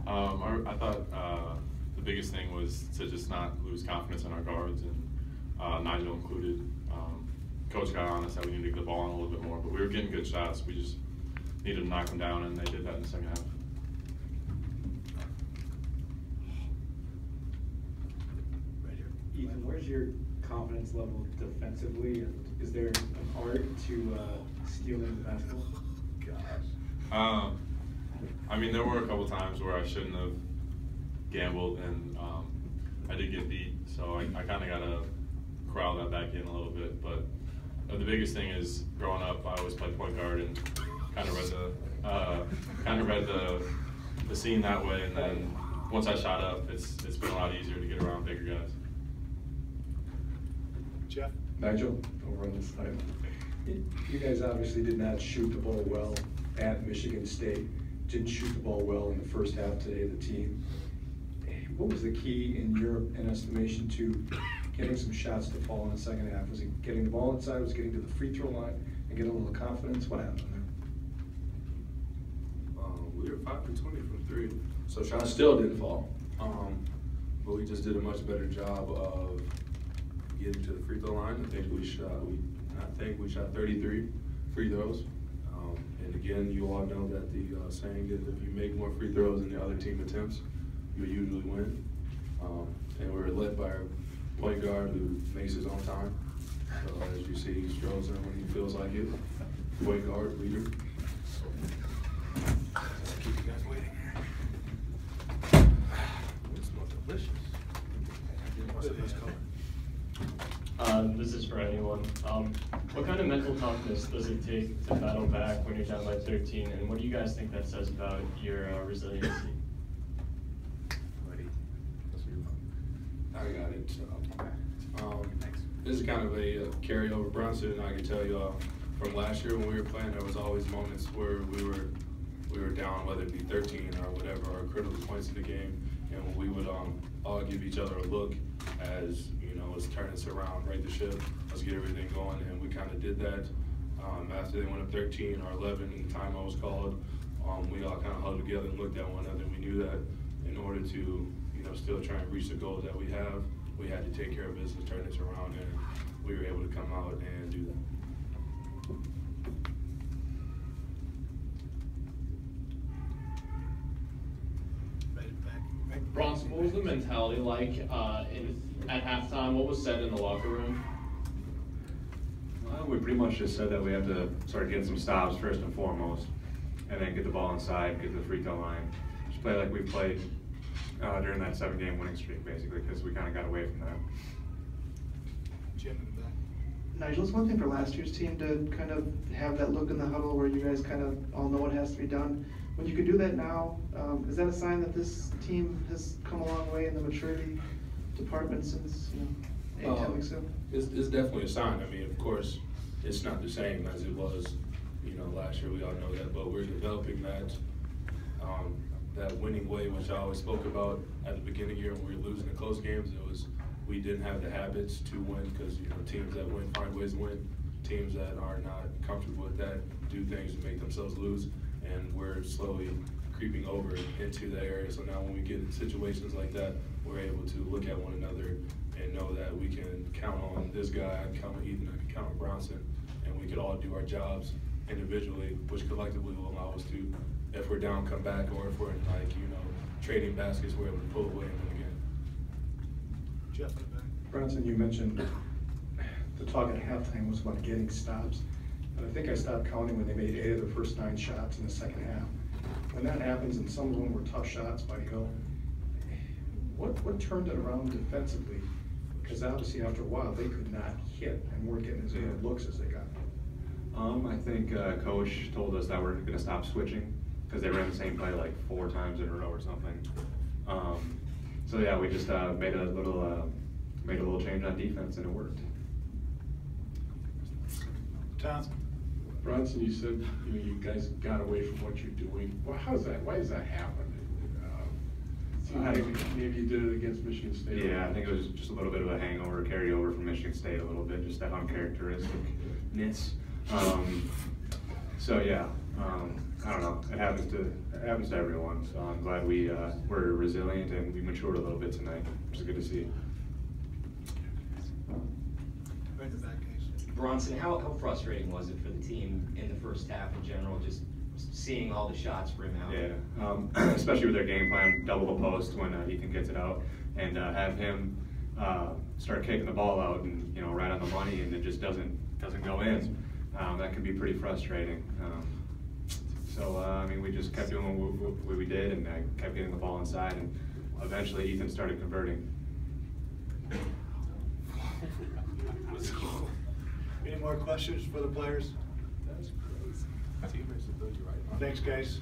I thought the biggest thing was to just not lose confidence in our guards, and Nigel included. Coach got on us that we needed to get the ball on a little bit more, but we were getting good shots. We just needed to knock them down, and they did that in the second half. Right here. Ethan, where's your confidence level defensively, and is there an art to stealing the basketball? Gosh. I mean, there were a couple times where I shouldn't have gambled, and I did get beat, so I kind of got to corral that back in a little bit. But the biggest thing is, growing up, I always played point guard and kind of read the scene that way. And then once I shot up, it's been a lot easier to get around bigger guys. Jeff? Nigel, over on this side. You guys obviously did not shoot the ball well at Michigan State. Didn't shoot the ball well in the first half today, the team. What was the key in your estimation to getting some shots to fall in the second half? Was it getting the ball inside? Was it getting to the free throw line and getting a little confidence? What happened there? We were 5 for 20 from 3, so shots Still didn't fall. But we just did a much better job of getting to the free throw line. I think we shot 33 free throws. And again, you all know that the saying is, if you make more free throws than the other team attempts, you usually win. And we're led by our point guard who makes his own time. So as you see, he strolls in when he feels like it. Point guard, leader. Keep you guys waiting here. It smells delicious. What's this color? This is for anyone. What kind of mental toughness does it take to battle back when you're down by 13, and what do you guys think that says about your resiliency? I got it. This is kind of a carryover. Bronson, I can tell you from last year when we were playing, there was always moments where we were down, whether it be 13 or whatever, or critical points in the game, and when we would all give each other a look as, you know, let's turn this around, right the ship, let's get everything going, and we kind of did that. After they went up 13 or 11 and the timeout was called, we all kind of huddled together and looked at one another, and we knew that in order to, you know, still try and reach the goals that we have, we had to take care of business, turn this around, and we were able to come out and do that. Bronson, what was the mentality like at halftime? What was said in the locker room? We pretty much just said that we have to start getting some stops first and foremost, and then get the ball inside, get to the free throw line. Just play like we played during that 7-game winning streak, basically, because we kind of got away from that. Jim in the back. Nigel, it's one thing for last year's team to kind of have that look in the huddle where you guys kind of all know what has to be done. When you could do that now, is that a sign that this team has come a long way in the maturity department since, 8-10 weeks ago? It's definitely a sign. I mean, of course, it's not the same as it was, last year. We all know that, but we're developing that that winning way, which I always spoke about at the beginning of the year when we were losing the close games. It was we didn't have the habits to win because teams that win find ways to win. Teams that are not comfortable with that do things to make themselves lose, and we're slowly creeping over into the area. So now when we get in situations like that, we're able to look at one another and know that we can count on this guy, I can count on Ethan, I can count on Bronson, and we could all do our jobs individually, which collectively will allow us to, if we're down, come back, or if we're in trading baskets, we're able to pull away and win again. Jeff in the back. Bronson, you mentioned the talk at halftime was about getting stops. And I think I stopped counting when they made 8 of their first 9 shots in the second half. When that happens, and some of them were tough shots by Hill, what turned it around defensively? Because obviously after a while they could not hit and weren't getting as good looks as they got. I think Coach told us that we're going to stop switching because they ran the same play like 4 times in a row or something. So yeah, we just made a little change on defense and it worked. Townsend. Bronson, you said you guys got away from what you're doing. Well, how's that? Why does that happen? Maybe you did it against Michigan State. Yeah, I think it was just a little bit of a hangover, carryover from Michigan State a little bit, just that uncharacteristicness. So yeah, I don't know. It happens to everyone. So I'm glad we were resilient and we matured a little bit tonight, which is good to see. Right in the back, guys. Bronson, how frustrating was it for the team in the first half in general, just seeing all the shots rim out? Yeah, especially with their game plan, double the post when Ethan gets it out, and have him start kicking the ball out and right on the money, and it just doesn't go in. That can be pretty frustrating. So I mean, we just kept doing what we did, and kept getting the ball inside, and eventually Ethan started converting. Any more questions for the players? That's crazy. Teammates will do you right. Thanks, guys.